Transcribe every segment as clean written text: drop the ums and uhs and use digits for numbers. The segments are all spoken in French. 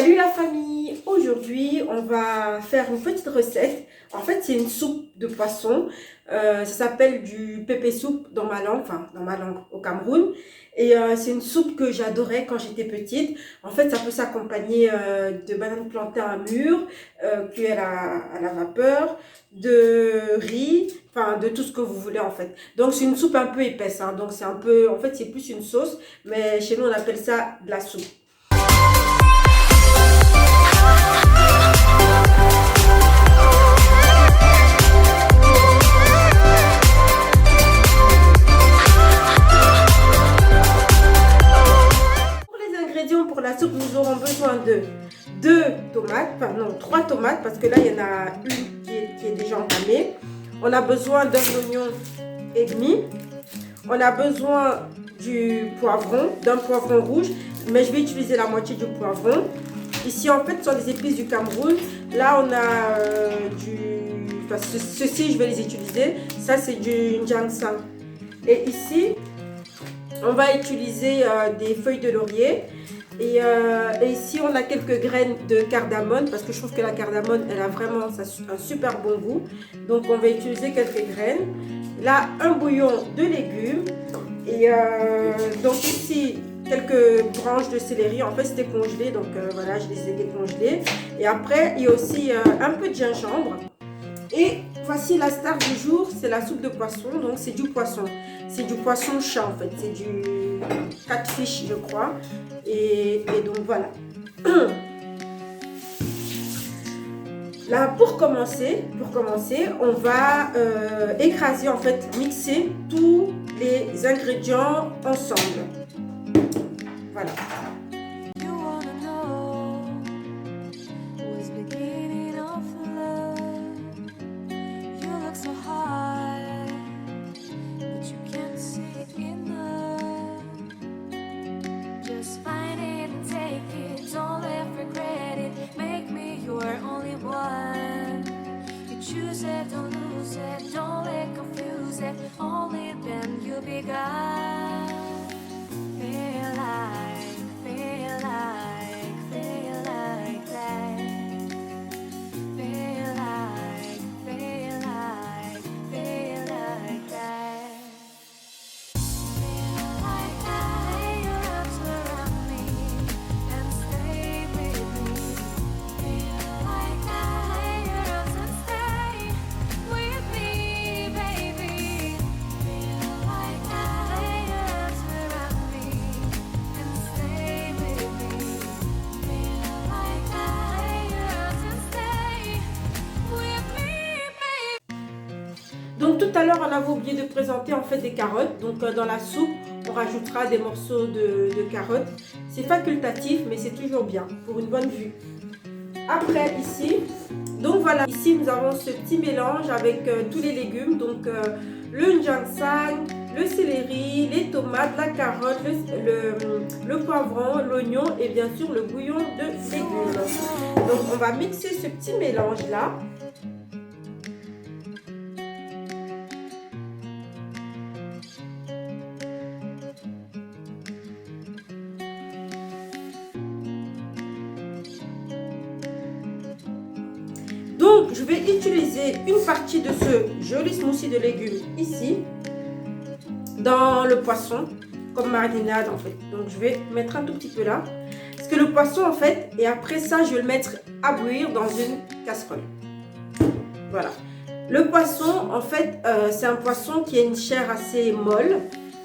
Salut la famille! Aujourd'hui, on va faire une petite recette. En fait, c'est une soupe de poisson. Ça s'appelle du pépé soupe dans ma langue, enfin dans ma langue au Cameroun. Et c'est une soupe que j'adorais quand j'étais petite. En fait, ça peut s'accompagner de bananes plantains à mûr, cuites à la vapeur, de riz, enfin de tout ce que vous voulez en fait. Donc c'est une soupe un peu épaisse, hein. Donc c'est un peu, en fait c'est plus une sauce, mais chez nous on appelle ça de la soupe. Pour la soupe, nous aurons besoin de 2 tomates, enfin non, 3 tomates, parce que là, il y en a une qui est déjà entamée. On a besoin d'un oignon et demi. On a besoin d'un poivron rouge, mais je vais utiliser la moitié du poivron. Ici, en fait, ce sont des épices du Cameroun. Là, on a enfin, ceci, je vais les utiliser. Ça, c'est du ginseng. Et ici, on va utiliser des feuilles de laurier. Et ici, on a quelques graines de cardamone parce que je trouve que la cardamone, elle a vraiment un super bon goût. Donc, on va utiliser quelques graines. Là, un bouillon de légumes. Et donc ici, quelques branches de céleri. En fait, c'était congelé. Donc, voilà, je les ai décongelées. Et après, il y a aussi un peu de gingembre. Et voici la star du jour, c'est la soupe de poisson. Donc c'est du poisson. C'est du poisson chat en fait. C'est du catfish je crois. Et donc voilà. Là pour commencer, on va écraser en fait, mixer tous les ingrédients ensemble. Voilà. Don't lose it, don't let confuse it. Only then you begun. Feel like that. Feel like that. Feel like that. Lay your arms around me and stay with me. Feel like that. Lay your arms and stay with me, baby. Feel like that. Lay your arms around me and stay with me. Feel like that. Lay your arms and stay with me, baby. Donc tout à l'heure, on avait oublié de présenter en fait des carottes. Donc dans la soupe, on rajoutera des morceaux de carottes. C'est facultatif, mais c'est toujours bien pour une bonne vue. Après ici, donc voilà, ici nous avons ce petit mélange avec tous les légumes. Donc le ginseng, le céleri, les tomates, la carotte, le poivron, l'oignon et bien sûr le bouillon de légumes. Donc on va mixer ce petit mélange là. Donc, je vais utiliser une partie de ce joli smoothie de légumes ici, dans le poisson, comme marinade en fait. Donc, je vais mettre un tout petit peu là. Parce que le poisson en fait, et après ça, je vais le mettre à bouillir dans une casserole. Voilà. Le poisson, en fait, c'est un poisson qui a une chair assez molle.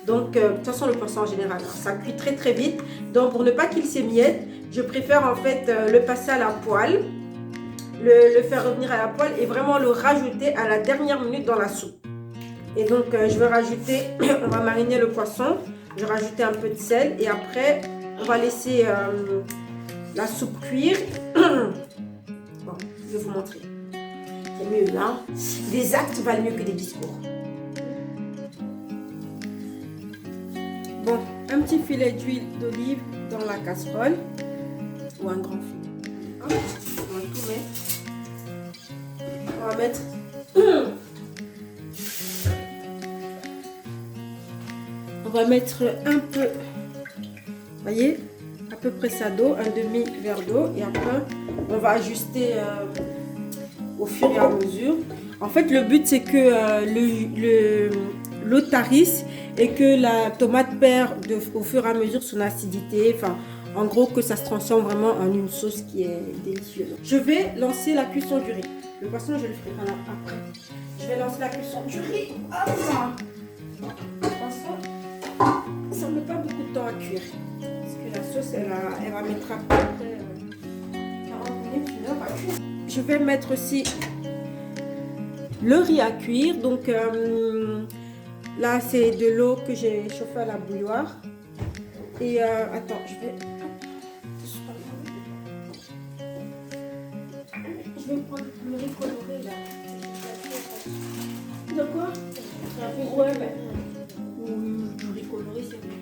Donc, de toute façon, le poisson en général, ça cuit très très vite. Donc, pour ne pas qu'il s'émiette, je préfère en fait le passer à la poêle. Le faire revenir à la poêle et vraiment le rajouter à la dernière minute dans la soupe. Et donc je vais rajouter, on va mariner le poisson, je vais rajouter un peu de sel et après on va laisser la soupe cuire. Bon, je vais vous montrer. C'est mieux là. Des actes valent mieux que des discours. Bon, un petit filet d'huile d'olive dans la casserole ou un grand filet. Hop, on va tout mettre. On va mettre un peu, voyez, à peu près ça d'eau, un demi-verre d'eau. Et après, on va ajuster au fur et à mesure. En fait, le but, c'est que l'eau tarisse et que la tomate perd au fur et à mesure son acidité. Enfin, en gros, que ça se transforme vraiment en une sauce qui est délicieuse. Je vais lancer la cuisson du riz. Le poisson, je le ferai après. Je vais lancer la cuisson du riz. Hop là. Le poisson, ça ne met pas beaucoup de temps à cuire. Parce que la sauce, elle va mettre à peu près 40 minutes, 1 heure à cuire. Je vais mettre aussi le riz à cuire. Donc là, c'est de l'eau que j'ai chauffée à la bouilloire. Et attends, je vais prendre le riz coloré là. De quoi? Ouais, du riz coloré, c'est mieux.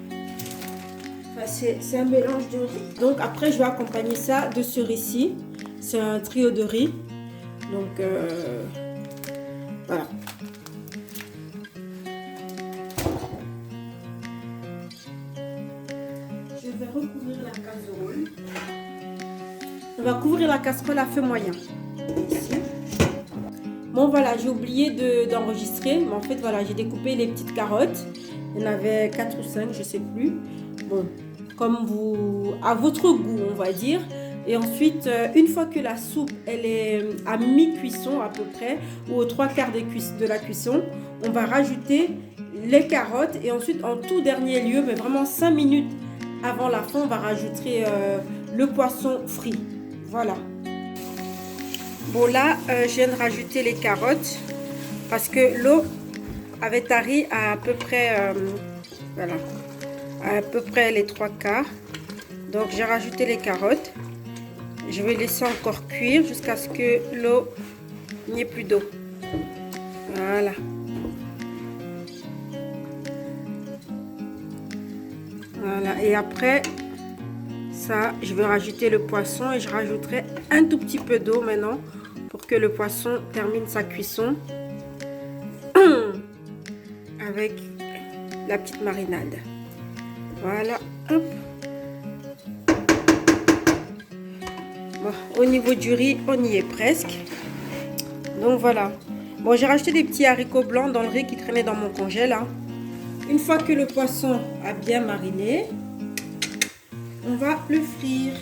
Enfin, c'est un mélange de riz. Donc après, je vais accompagner ça de ce riz-ci. C'est un trio de riz. Donc voilà. Je vais recouvrir la casserole. On va couvrir la casserole à feu moyen. Ici. Bon voilà, j'ai oublié d'enregistrer. Mais en fait, voilà, j'ai découpé les petites carottes. Il y en avait 4 ou 5, je sais plus. Bon, comme à votre goût, on va dire. Et ensuite, une fois que la soupe elle est à mi-cuisson à peu près, ou aux 3/4 de la cuisson, on va rajouter les carottes. Et ensuite, en tout dernier lieu, mais vraiment 5 minutes avant la fin, on va rajouter le poisson frit. Voilà. Bon là, je viens de rajouter les carottes parce que l'eau avait tari à peu près, voilà, à peu près les 3/4. Donc j'ai rajouté les carottes. Je vais laisser encore cuire jusqu'à ce que l'eau n'y ait plus d'eau. Voilà. Voilà. Et après ça, je vais rajouter le poisson et je rajouterai un tout petit peu d'eau maintenant pour que le poisson termine sa cuisson avec la petite marinade. Voilà. Hop. Bon, au niveau du riz, on y est presque. Donc voilà. Bon, j'ai rajouté des petits haricots blancs dans le riz qui traînait dans mon congèle. Hein. Une fois que le poisson a bien mariné, on va le frire.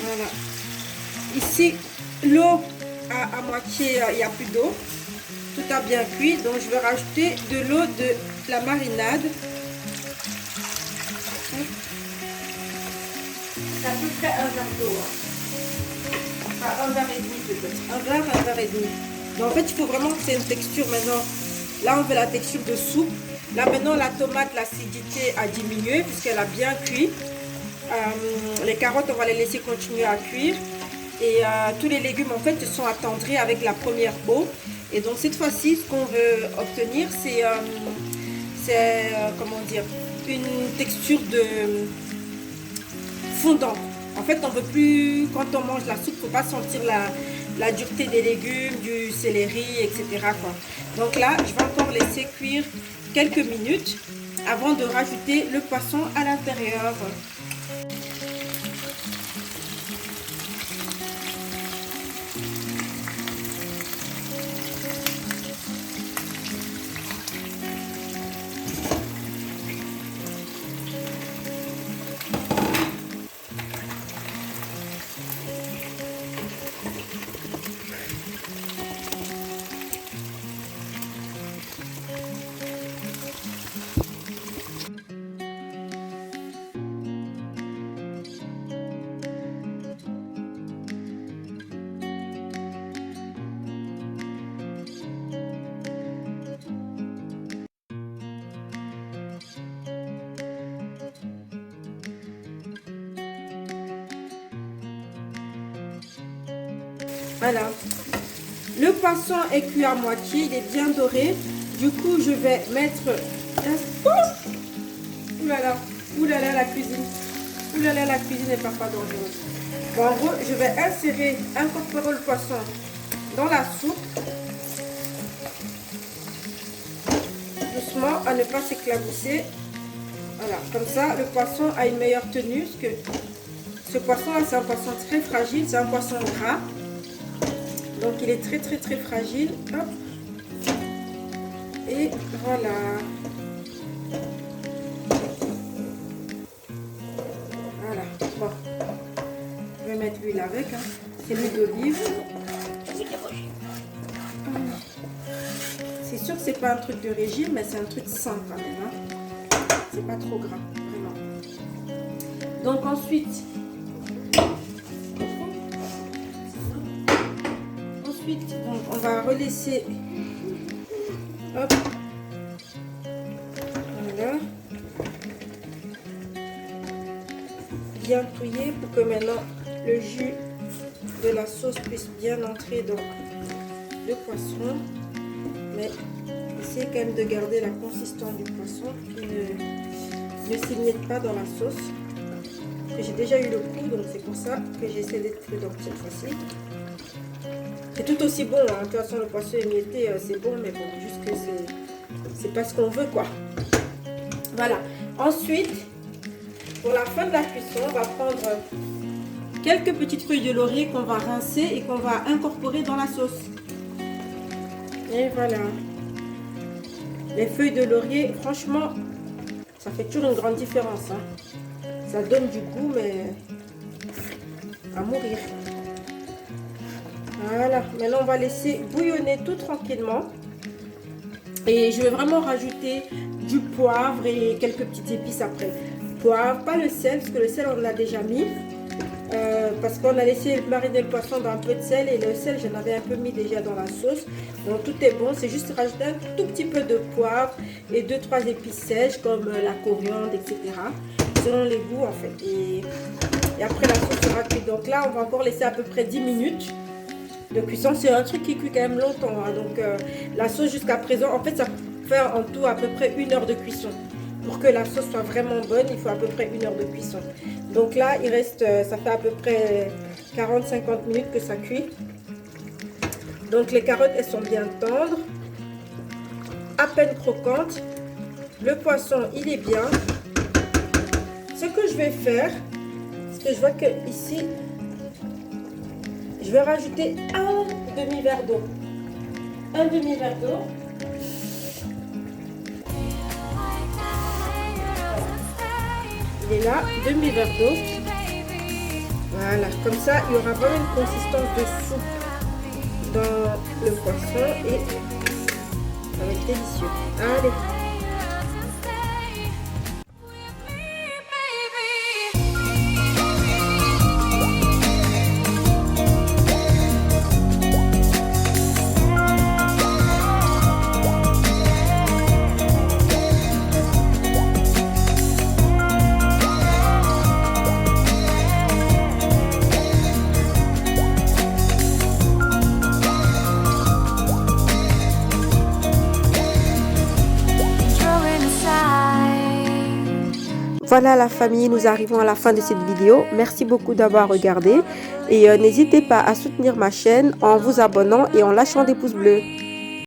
Voilà. Ici, l'eau à moitié, il n'y a plus d'eau. Tout a bien cuit, donc je vais rajouter de l'eau de la marinade. C'est à peu près un verre d'eau. Enfin, un verre et demi peut-être. Un verre et demi. Donc en fait, il faut vraiment que c'est une texture maintenant. Là, on veut la texture de soupe. Là, maintenant, la tomate, l'acidité a diminué puisqu'elle a bien cuit. Les carottes, on va les laisser continuer à cuire. Et tous les légumes, en fait, sont attendris avec la première eau. Et donc, cette fois-ci, ce qu'on veut obtenir, c'est comment dire, une texture de fondant. En fait, on veut plus, quand on mange la soupe, il ne faut pas sentir la dureté des légumes, du céleri, etc. quoi. Donc là, je vais encore laisser cuire quelques minutes avant de rajouter le poisson à l'intérieur. Voilà. Le poisson est cuit à moitié, il est bien doré. Du coup, je vais mettre oulala, la cuisine. Oulala, la cuisine est parfois dangereuse. Bon, en gros, je vais incorporer le poisson dans la soupe. Doucement, à ne pas s'éclabousser. Voilà, comme ça, le poisson a une meilleure tenue. Parce que ce poisson-là, c'est un poisson très fragile. C'est un poisson gras. Donc, il est très fragile. Hop. Et voilà. Voilà. Bon. Je vais mettre l'huile avec. Hein. C'est l'huile d'olive. C'est sûr que c'est pas un truc de régime, mais c'est un truc sain quand même. Hein. C'est pas trop gras, vraiment. Donc ensuite, donc, on va relaisser. Hop. Voilà. Bien touiller pour que maintenant le jus de la sauce puisse bien entrer dans le poisson. Mais essayez quand même de garder la consistance du poisson qui ne s'émiette pas dans la sauce. J'ai déjà eu le coup, donc c'est pour ça que j'essaie d'être prudente cette fois-ci. C'est tout aussi bon, hein. De toute façon le poisson émietté c'est bon, mais bon, juste que c'est pas ce qu'on veut quoi. Voilà. Ensuite, pour la fin de la cuisson, on va prendre quelques petites feuilles de laurier qu'on va rincer et qu'on va incorporer dans la sauce. Et voilà. Les feuilles de laurier, franchement, ça fait toujours une grande différence. Hein. Ça donne du goût, mais à mourir. Voilà. Maintenant, on va laisser bouillonner tout tranquillement. Et je vais vraiment rajouter du poivre et quelques petites épices après. Poivre, pas le sel, parce que le sel, on l'a déjà mis. Parce qu'on a laissé mariner le poisson dans un peu de sel et le sel j'en avais un peu mis déjà dans la sauce, donc tout est bon. C'est juste rajouter un tout petit peu de poivre et 2-3 épices sèches comme la coriandre, etc. selon les goûts en fait, et après la sauce sera cuite. Donc là on va encore laisser à peu près 10 minutes de cuisson. C'est un truc qui cuit quand même longtemps, hein. Donc la sauce jusqu'à présent en fait ça fait en tout à peu près 1 heure de cuisson. Pour que la sauce soit vraiment bonne, il faut à peu près 1 heure de cuisson. Donc là, il reste, ça fait à peu près 40-50 minutes que ça cuit. Donc les carottes, elles sont bien tendres, à peine croquantes. Le poisson, il est bien. Ce que je vais faire, parce que je vois que ici, je vais rajouter un demi-verre d'eau. Un demi-verre d'eau. Il est là, demi-verre d'eau. Voilà, comme ça, il y aura vraiment une consistance de soupe dans le poisson et ça va être délicieux. Allez. Voilà la famille, nous arrivons à la fin de cette vidéo. Merci beaucoup d'avoir regardé et n'hésitez pas à soutenir ma chaîne en vous abonnant et en lâchant des pouces bleus.